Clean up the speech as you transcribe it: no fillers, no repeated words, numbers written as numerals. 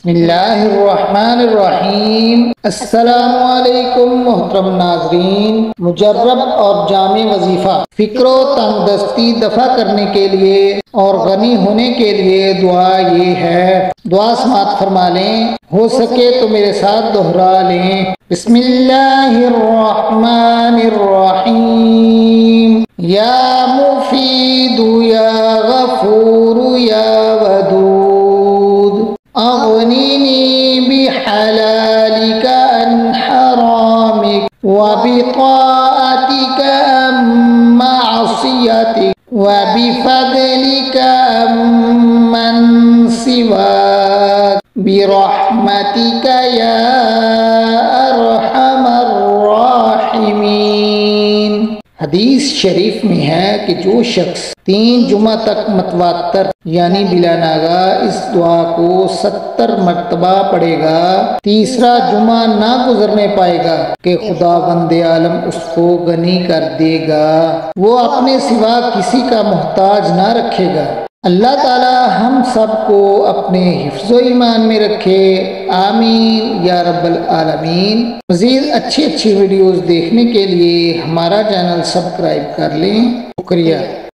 بسم اللہ الرحمن الرحیم۔ السلام علیکم محترم ناظرین۔ مجرب اور جامع وظیفہ، فکر و تنگ دستی دفع کرنے کے لیے اور غنی ہونے کے لیے دعا یہ ہے۔ دعا سماعت فرما لیں، ہو سکے تو میرے ساتھ دہرا لیں۔ بسم اللہ الرحمن الرحیم۔ یا مفید یا غفور یا ودود، اغنینی بحلالک عن حرامک وبطاعتک عن معصیتک وبفضلک عمن سواک برحمتک یا ارحم الراحمین۔ حدیث شریف میں ہے کہ جو شخص 3 جمعہ تک متواتر یعنی بلا ناغہ اس دعا کو 70 مرتبہ پڑھے گا، تیسرا جمعہ نہ گزرنے پائے گا کہ خدا بند عالم اس کو غنی کر دے گا، وہ اپنے سوا کسی کا محتاج نہ رکھے گا۔ اللہ تعالی ہم سب کو اپنے حفظ و ایمان میں رکھے، آمین یا رب العالمین۔ مزید اچھی ویڈیوز دیکھنے کے لیے ہمارا چینل سبسکرائب کر لیں۔ شکریہ۔